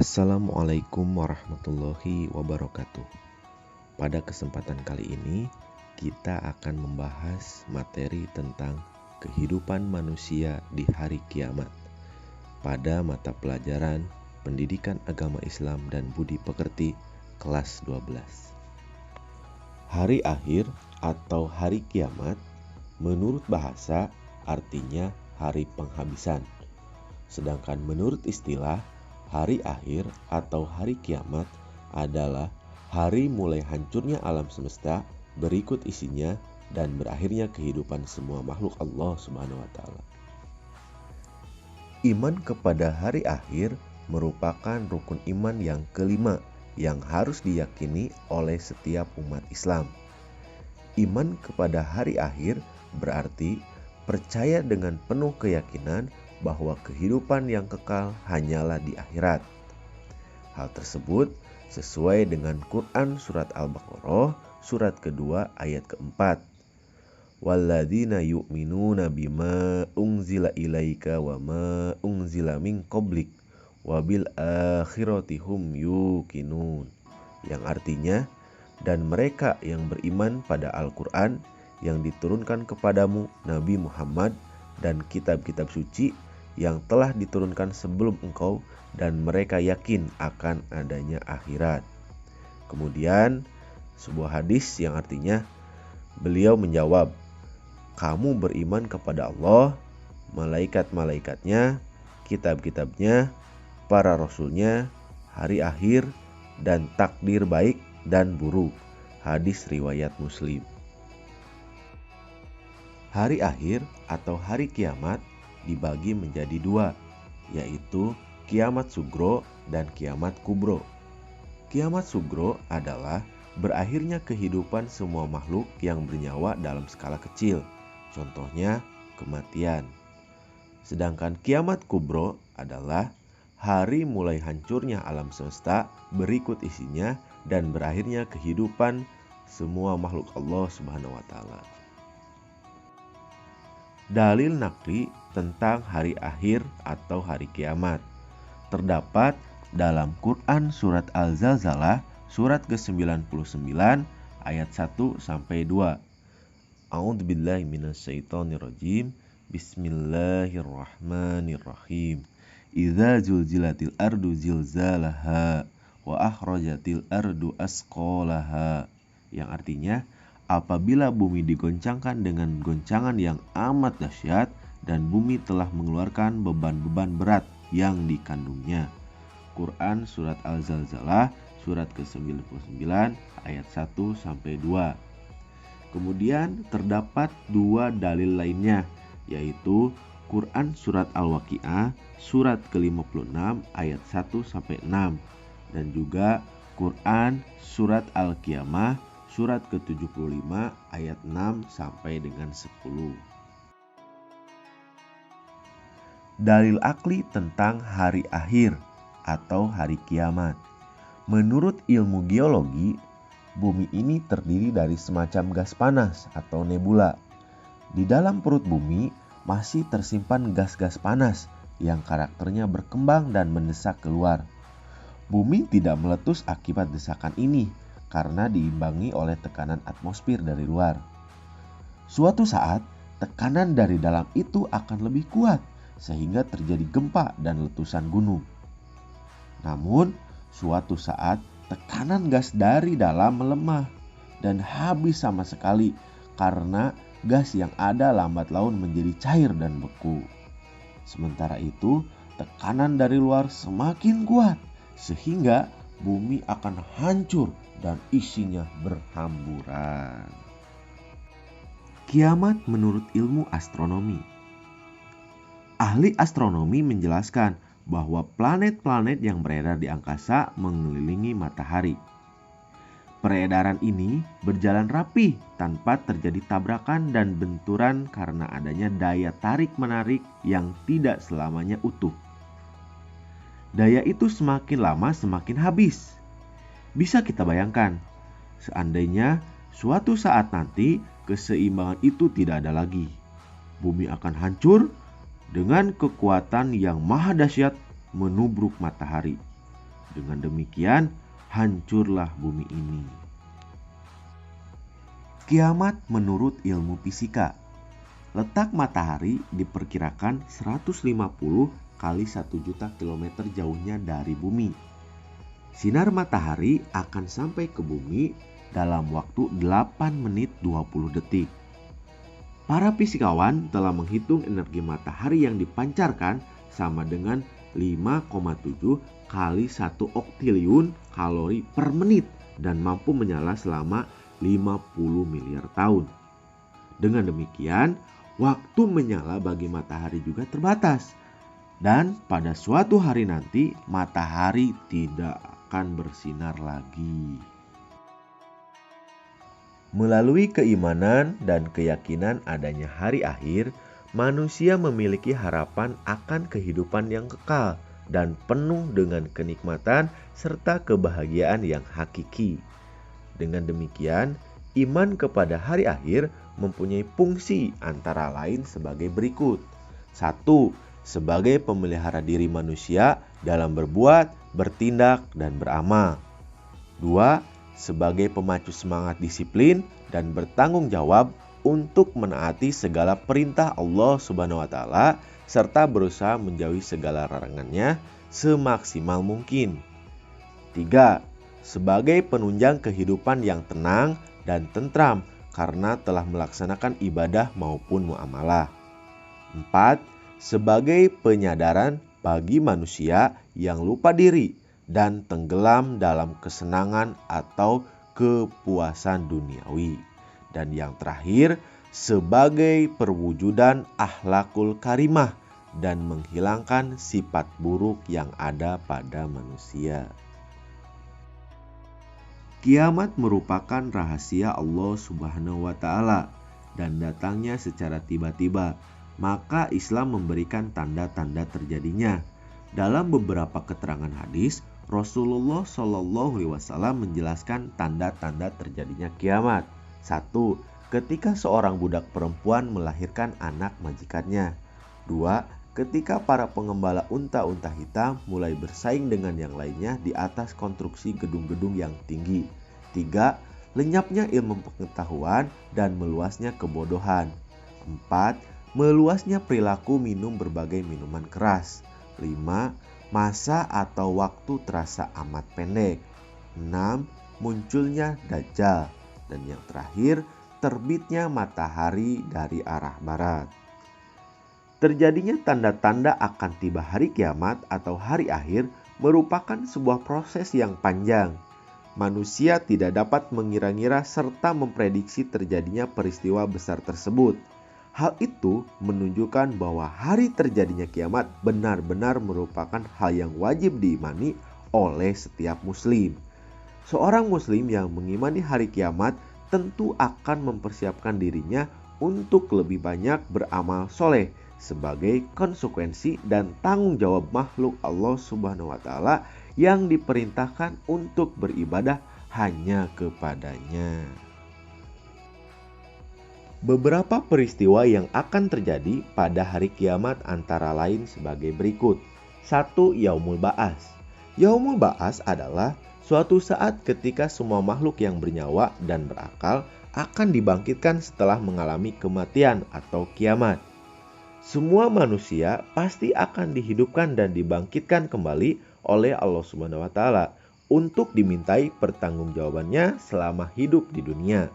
Assalamualaikum warahmatullahi wabarakatuh. Pada kesempatan kali ini, kita akan membahas materi tentang kehidupan manusia di hari kiamat pada mata pelajaran Pendidikan Agama Islam dan Budi Pekerti kelas 12. Hari akhir atau hari kiamat menurut bahasa artinya hari penghabisan. Sedangkan menurut istilah, hari akhir atau hari kiamat adalah hari mulai hancurnya alam semesta, berikut isinya, dan berakhirnya kehidupan semua makhluk Allah Subhanahu wa Ta'ala. Iman kepada hari akhir merupakan rukun iman yang kelima yang harus diyakini oleh setiap umat Islam. Iman kepada hari akhir berarti percaya dengan penuh keyakinan bahwa kehidupan yang kekal hanyalah di akhirat. Hal tersebut sesuai dengan Quran surat Al-Baqarah surat kedua ayat keempat. Walladzina yu'minuna bima unzila ilaika wa ma unzila min qablik wabil akhirati hum yuqinun. Yang artinya, dan mereka yang beriman pada Al-Quran yang diturunkan kepadamu Nabi Muhammad dan kitab-kitab suci yang telah diturunkan sebelum engkau, dan mereka yakin akan adanya akhirat. Kemudian sebuah hadis yang artinya beliau menjawab, kamu beriman kepada Allah, malaikat-malaikatnya, kitab-kitabnya, para rasulnya, hari akhir, dan takdir baik dan buruk. Hadis riwayat Muslim. Hari akhir atau hari kiamat dibagi menjadi dua, yaitu kiamat sugro dan kiamat kubro. Kiamat sugro adalah berakhirnya kehidupan semua makhluk yang bernyawa dalam skala kecil, contohnya kematian. Sedangkan kiamat kubro adalah hari mulai hancurnya alam semesta, berikut isinya, dan berakhirnya kehidupan semua makhluk Allah Subhanahu wa Ta'ala. Dalil nakli tentang hari akhir atau hari kiamat terdapat dalam Quran surat Al-Zalzalah surat ke-99 ayat 1-2. A'udzubillahi minasyaitonirrajim. Bismillahirrahmanirrahim. Idza zulzilatil ardu zilzalaha wa akhrajatil ardu asqalaha. Yang artinya, apabila bumi digoncangkan dengan goncangan yang amat dahsyat dan bumi telah mengeluarkan beban-beban berat yang dikandungnya. Quran surat Al-Zalzalah surat ke-99 ayat 1-2. Kemudian terdapat dua dalil lainnya, yaitu Quran surat Al-Waqiah surat ke-56 ayat 1-6 dan juga Quran surat Al-Qiyamah surat ke-75 ayat 6 sampai dengan 10. Dalil akli tentang hari akhir atau hari kiamat. Menurut ilmu geologi, bumi ini terdiri dari semacam gas panas atau nebula. Di dalam perut bumi masih tersimpan gas-gas panas yang karakternya berkembang dan mendesak keluar. Bumi tidak meletus akibat desakan ini karena diimbangi oleh tekanan atmosfer dari luar. Suatu saat, tekanan dari dalam itu akan lebih kuat sehingga terjadi gempa dan letusan gunung. Namun, suatu saat tekanan gas dari dalam melemah dan habis sama sekali karena gas yang ada lambat laun menjadi cair dan beku. Sementara itu, tekanan dari luar semakin kuat sehingga bumi akan hancur dan isinya berhamburan. Kiamat menurut ilmu astronomi. Ahli astronomi menjelaskan bahwa planet-planet yang beredar di angkasa mengelilingi matahari. Peredaran ini berjalan rapi tanpa terjadi tabrakan dan benturan karena adanya daya tarik-menarik yang tidak selamanya utuh. Daya itu semakin lama semakin habis. Bisa kita bayangkan, seandainya suatu saat nanti keseimbangan itu tidak ada lagi, bumi akan hancur dengan kekuatan yang maha dahsyat menubruk matahari. Dengan demikian, hancurlah bumi ini. Kiamat menurut ilmu fisika. Letak matahari diperkirakan 150 kali 1 juta kilometer jauhnya dari bumi. Sinar matahari akan sampai ke bumi dalam waktu 8 menit 20 detik. Para fisikawan telah menghitung energi matahari yang dipancarkan sama dengan 5,7 kali 1 oktiliun kalori per menit dan mampu menyala selama 50 miliar tahun. Dengan demikian, waktu menyala bagi matahari juga terbatas. Dan pada suatu hari nanti, matahari tidak akan bersinar lagi. Melalui keimanan dan keyakinan adanya hari akhir, manusia memiliki harapan akan kehidupan yang kekal dan penuh dengan kenikmatan serta kebahagiaan yang hakiki. Dengan demikian, iman kepada hari akhir mempunyai fungsi antara lain sebagai berikut. 1. Sebagai pemelihara diri manusia dalam berbuat, bertindak, dan beramal. 2. Sebagai pemacu semangat disiplin dan bertanggung jawab untuk menaati segala perintah Allah Subhanahu wa Ta'ala serta berusaha menjauhi segala larangannya semaksimal mungkin. 3. Sebagai penunjang kehidupan yang tenang dan tentram karena telah melaksanakan ibadah maupun muamalah. 4. Sebagai penyadaran bagi manusia yang lupa diri dan tenggelam dalam kesenangan atau kepuasan duniawi. Dan yang terakhir, sebagai perwujudan akhlakul karimah dan menghilangkan sifat buruk yang ada pada manusia. Kiamat merupakan rahasia Allah Subhanahu wa Ta'ala dan datangnya secara tiba-tiba, maka Islam memberikan tanda-tanda terjadinya. Dalam beberapa keterangan hadis, Rasulullah SAW menjelaskan tanda-tanda terjadinya kiamat. 1. Ketika seorang budak perempuan melahirkan anak majikannya. 2. Ketika para pengembala unta-unta hitam mulai bersaing dengan yang lainnya di atas konstruksi gedung-gedung yang tinggi. 3. Lenyapnya ilmu pengetahuan dan meluasnya kebodohan. 4. Meluasnya perilaku minum berbagai minuman keras. 5. Masa atau waktu terasa amat pendek. 6. Munculnya Dajjal. Dan yang terakhir, terbitnya matahari dari arah barat. Terjadinya tanda-tanda akan tiba hari kiamat atau hari akhir merupakan sebuah proses yang panjang. Manusia tidak dapat mengira-ngira serta memprediksi terjadinya peristiwa besar tersebut. Hal itu menunjukkan bahwa hari terjadinya kiamat benar-benar merupakan hal yang wajib diimani oleh setiap muslim. Seorang muslim yang mengimani hari kiamat tentu akan mempersiapkan dirinya untuk lebih banyak beramal soleh sebagai konsekuensi dan tanggung jawab makhluk Allah Subhanahu wa Ta'ala yang diperintahkan untuk beribadah hanya kepadanya. Beberapa peristiwa yang akan terjadi pada hari kiamat antara lain sebagai berikut. 1. Yaumul Ba'ats. Yaumul Ba'ats adalah suatu saat ketika semua makhluk yang bernyawa dan berakal akan dibangkitkan setelah mengalami kematian atau kiamat. Semua manusia pasti akan dihidupkan dan dibangkitkan kembali oleh Allah Subhanahu wa Ta'ala untuk dimintai pertanggungjawabannya selama hidup di dunia.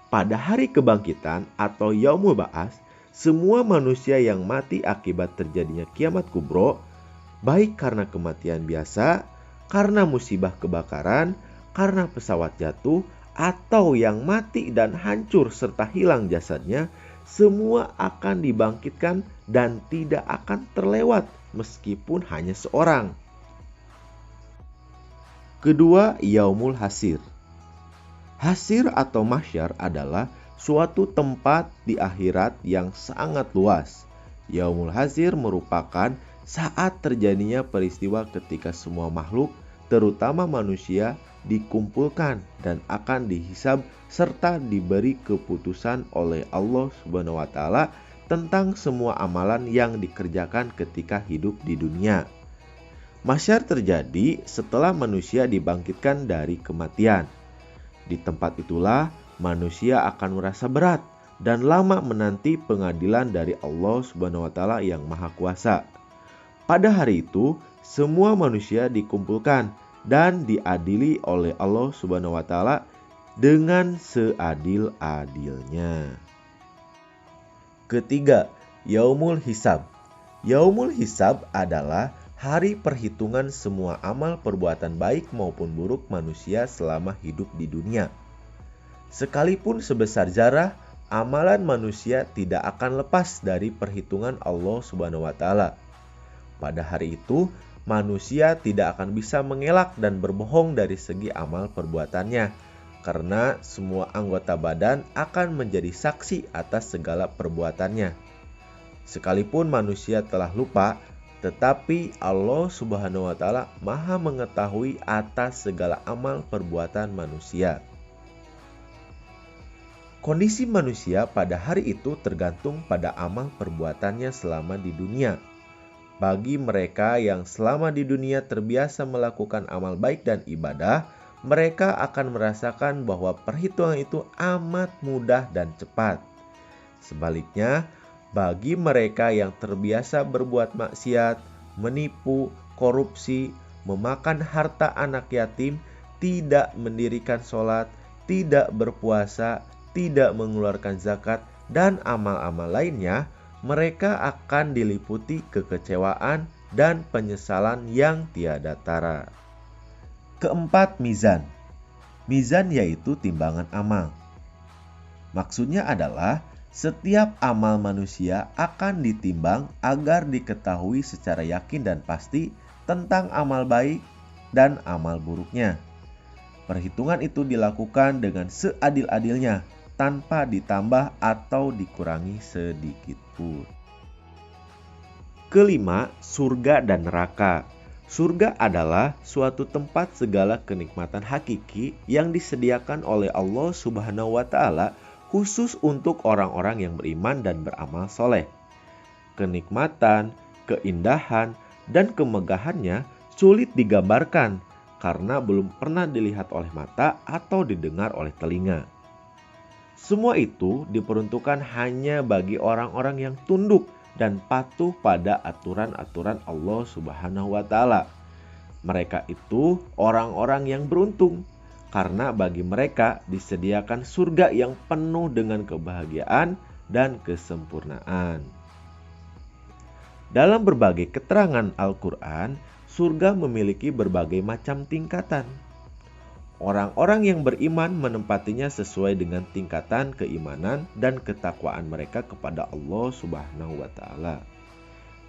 Pada hari kebangkitan atau Yaumul Ba'ats, semua manusia yang mati akibat terjadinya kiamat kubro, baik karena kematian biasa, karena musibah kebakaran, karena pesawat jatuh, atau yang mati dan hancur serta hilang jasadnya, semua akan dibangkitkan dan tidak akan terlewat meskipun hanya seorang. Kedua, Yaumul Hasyr. Hasyr atau mahsyar adalah suatu tempat di akhirat yang sangat luas. Yaumul Hasyr merupakan saat terjadinya peristiwa ketika semua makhluk, terutama manusia, dikumpulkan dan akan dihisab serta diberi keputusan oleh Allah Subhanahu wa Ta'ala tentang semua amalan yang dikerjakan ketika hidup di dunia. Mahsyar terjadi setelah manusia dibangkitkan dari kematian. Di tempat itulah manusia akan merasa berat dan lama menanti pengadilan dari Allah Subhanahu wa taala yang Maha Kuasa. Pada hari itu, semua manusia dikumpulkan dan diadili oleh Allah Subhanahu wa taala dengan seadil-adilnya. Ketiga, Yaumul Hisab. Yaumul Hisab adalah hari perhitungan semua amal perbuatan baik maupun buruk manusia selama hidup di dunia. Sekalipun sebesar zarah, amalan manusia tidak akan lepas dari perhitungan Allah Subhanahu wa taala. Pada hari itu, manusia tidak akan bisa mengelak dan berbohong dari segi amal perbuatannya, karena semua anggota badan akan menjadi saksi atas segala perbuatannya. Sekalipun manusia telah lupa, tetapi Allah Subhanahu wa taala Maha mengetahui atas segala amal perbuatan manusia. Kondisi manusia pada hari itu tergantung pada amal perbuatannya selama di dunia. Bagi mereka yang selama di dunia terbiasa melakukan amal baik dan ibadah, mereka akan merasakan bahwa perhitungan itu amat mudah dan cepat. Sebaliknya, bagi mereka yang terbiasa berbuat maksiat, menipu, korupsi, memakan harta anak yatim, tidak mendirikan sholat, tidak berpuasa, tidak mengeluarkan zakat, dan amal-amal lainnya, mereka akan diliputi kekecewaan dan penyesalan yang tiada tara. Keempat, mizan. Mizan yaitu timbangan amal. Maksudnya adalah setiap amal manusia akan ditimbang agar diketahui secara yakin dan pasti tentang amal baik dan amal buruknya. Perhitungan itu dilakukan dengan seadil-adilnya, tanpa ditambah atau dikurangi sedikit pun. Kelima, surga dan neraka. Surga adalah suatu tempat segala kenikmatan hakiki yang disediakan oleh Allah Subhanahu wa taala khusus untuk orang-orang yang beriman dan beramal soleh. Kenikmatan, keindahan, dan kemegahannya sulit digambarkan karena belum pernah dilihat oleh mata atau didengar oleh telinga. Semua itu diperuntukkan hanya bagi orang-orang yang tunduk dan patuh pada aturan-aturan Allah Subhanahu wa taala. Mereka itu orang-orang yang beruntung, karena bagi mereka disediakan surga yang penuh dengan kebahagiaan dan kesempurnaan. Dalam berbagai keterangan Al-Quran, surga memiliki berbagai macam tingkatan. Orang-orang yang beriman menempatinya sesuai dengan tingkatan keimanan dan ketakwaan mereka kepada Allah Subhanahu wa taala.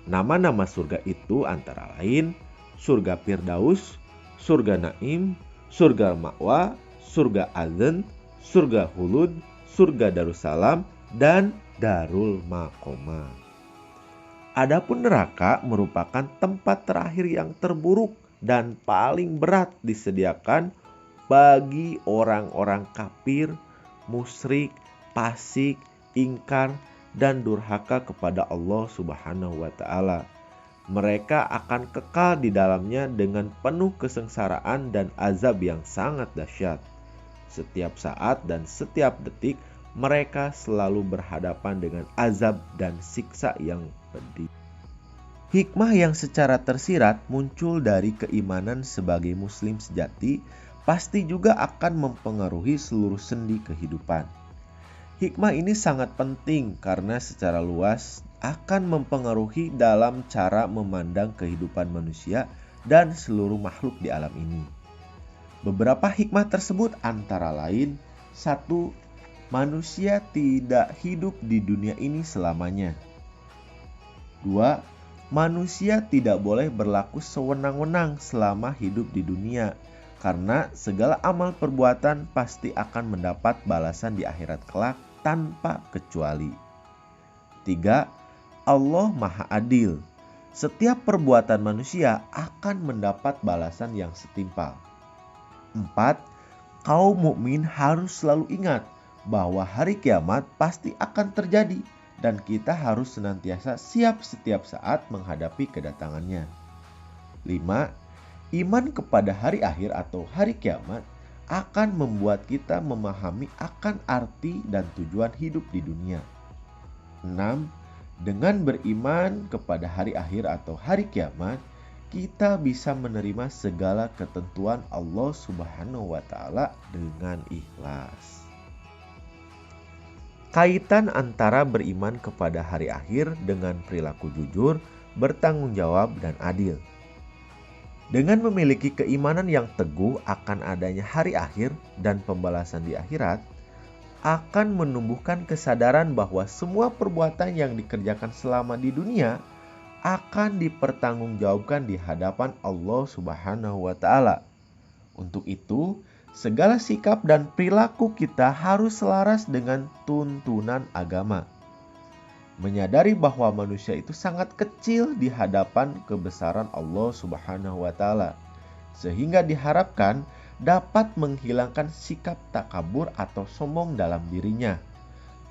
Nama-nama surga itu antara lain surga Firdaus, surga Naim, surga Ma'wa, surga Adn, surga Hulud, surga Darussalam, dan Darul Maqamah. Adapun neraka merupakan tempat terakhir yang terburuk dan paling berat disediakan bagi orang-orang kafir, musyrik, fasik, ingkar, dan durhaka kepada Allah Subhanahu wa taala. Mereka akan kekal di dalamnya dengan penuh kesengsaraan dan azab yang sangat dahsyat. Setiap saat dan setiap detik mereka selalu berhadapan dengan azab dan siksa yang pedih. Hikmah yang secara tersirat muncul dari keimanan sebagai muslim sejati pasti juga akan mempengaruhi seluruh sendi kehidupan. Hikmah ini sangat penting karena secara luas akan mempengaruhi dalam cara memandang kehidupan manusia dan seluruh makhluk di alam ini. Beberapa hikmah tersebut antara lain: 1. Manusia tidak hidup di dunia ini selamanya. 2. Manusia tidak boleh berlaku sewenang-wenang selama hidup di dunia, karena segala amal perbuatan pasti akan mendapat balasan di akhirat kelak tanpa kecuali. 3. Allah Maha Adil. Setiap perbuatan manusia akan mendapat balasan yang setimpal. 4. Kaum mukmin harus selalu ingat bahwa hari kiamat pasti akan terjadi dan kita harus senantiasa siap setiap saat menghadapi kedatangannya. 5. Iman kepada hari akhir atau hari kiamat akan membuat kita memahami akan arti dan tujuan hidup di dunia. 6. Dengan beriman kepada hari akhir atau hari kiamat, kita bisa menerima segala ketentuan Allah Subhanahu wa Ta'ala dengan ikhlas. Kaitan antara beriman kepada hari akhir dengan perilaku jujur, bertanggung jawab, dan adil. Dengan memiliki keimanan yang teguh akan adanya hari akhir dan pembalasan di akhirat, akan menumbuhkan kesadaran bahwa semua perbuatan yang dikerjakan selama di dunia akan dipertanggungjawabkan di hadapan Allah Subhanahu wa Ta'ala. Untuk itu, segala sikap dan perilaku kita harus selaras dengan tuntunan agama. Menyadari bahwa manusia itu sangat kecil di hadapan kebesaran Allah Subhanahu wa Ta'ala, sehingga diharapkan dapat menghilangkan sikap takabur atau sombong dalam dirinya.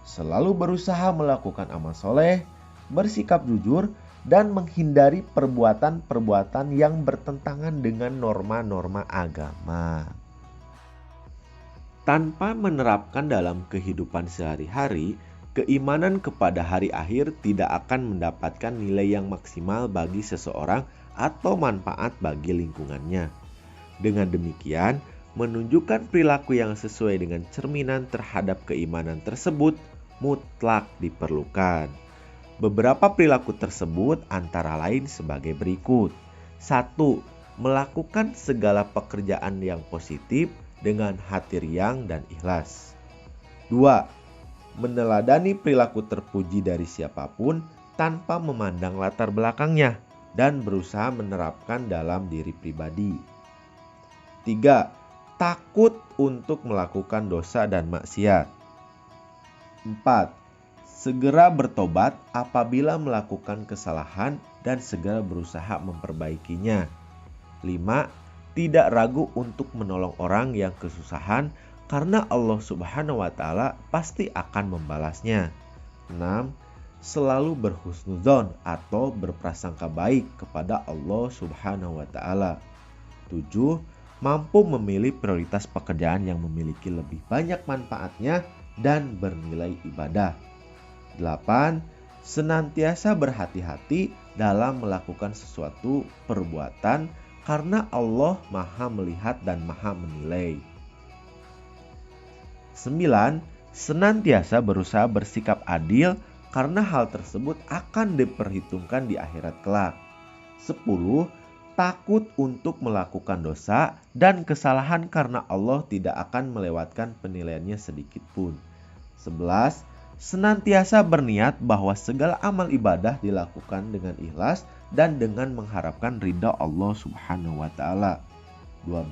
Selalu berusaha melakukan amal soleh, bersikap jujur, dan menghindari perbuatan-perbuatan yang bertentangan dengan norma-norma agama. Tanpa menerapkan dalam kehidupan sehari-hari, keimanan kepada hari akhir tidak akan mendapatkan nilai yang maksimal bagi seseorang atau manfaat bagi lingkungannya. Dengan demikian, menunjukkan perilaku yang sesuai dengan cerminan terhadap keimanan tersebut mutlak diperlukan. Beberapa perilaku tersebut antara lain sebagai berikut. 1. Melakukan segala pekerjaan yang positif dengan hati riang dan ikhlas. 2. Meneladani perilaku terpuji dari siapapun tanpa memandang latar belakangnya dan berusaha menerapkan dalam diri pribadi. 3. Takut untuk melakukan dosa dan maksiat. 4. Segera bertobat apabila melakukan kesalahan dan segera berusaha memperbaikinya. 5. Tidak ragu untuk menolong orang yang kesusahan karena Allah Subhanahu wa Ta'ala pasti akan membalasnya. 6. Selalu berhusnudzon atau berprasangka baik kepada Allah Subhanahu wa Ta'ala. 7. Mampu memilih prioritas pekerjaan yang memiliki lebih banyak manfaatnya dan bernilai ibadah. 8. Senantiasa berhati-hati dalam melakukan sesuatu perbuatan karena Allah Maha melihat dan Maha menilai. 9. Senantiasa berusaha bersikap adil karena hal tersebut akan diperhitungkan di akhirat kelak. 10. Takut untuk melakukan dosa dan kesalahan karena Allah tidak akan melewatkan penilaiannya sedikit pun. 11. Senantiasa berniat bahwa segala amal ibadah dilakukan dengan ikhlas dan dengan mengharapkan ridha Allah Subhanahu wa Ta'ala. 12.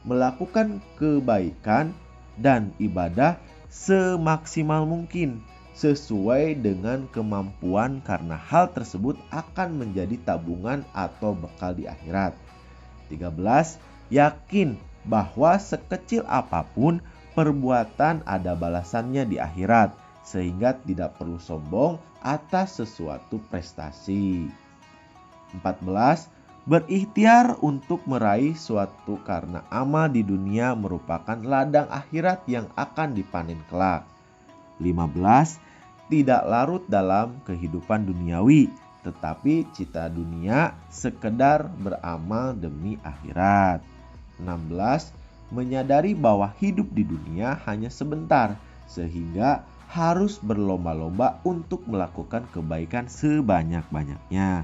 Melakukan kebaikan dan ibadah semaksimal mungkin sesuai dengan kemampuan karena hal tersebut akan menjadi tabungan atau bekal di akhirat. 13. Yakin bahwa sekecil apapun perbuatan ada balasannya di akhirat, sehingga tidak perlu sombong atas sesuatu prestasi. 14. Berikhtiar untuk meraih suatu karena amal di dunia merupakan ladang akhirat yang akan dipanen kelak. 15. Tidak larut dalam kehidupan duniawi, tetapi cita dunia sekedar beramal demi akhirat. 16. Menyadari bahwa hidup di dunia hanya sebentar, sehingga harus berlomba-lomba untuk melakukan kebaikan sebanyak-banyaknya.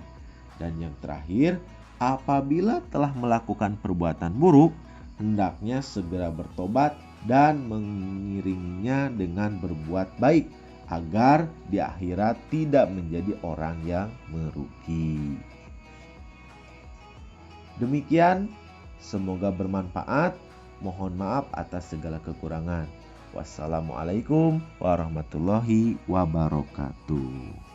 Dan yang terakhir, apabila telah melakukan perbuatan buruk, hendaknya segera bertobat dan mengiringinya dengan berbuat baik agar di akhirat tidak menjadi orang yang merugi. Demikian, semoga bermanfaat. Mohon maaf atas segala kekurangan. Wassalamualaikum warahmatullahi wabarakatuh.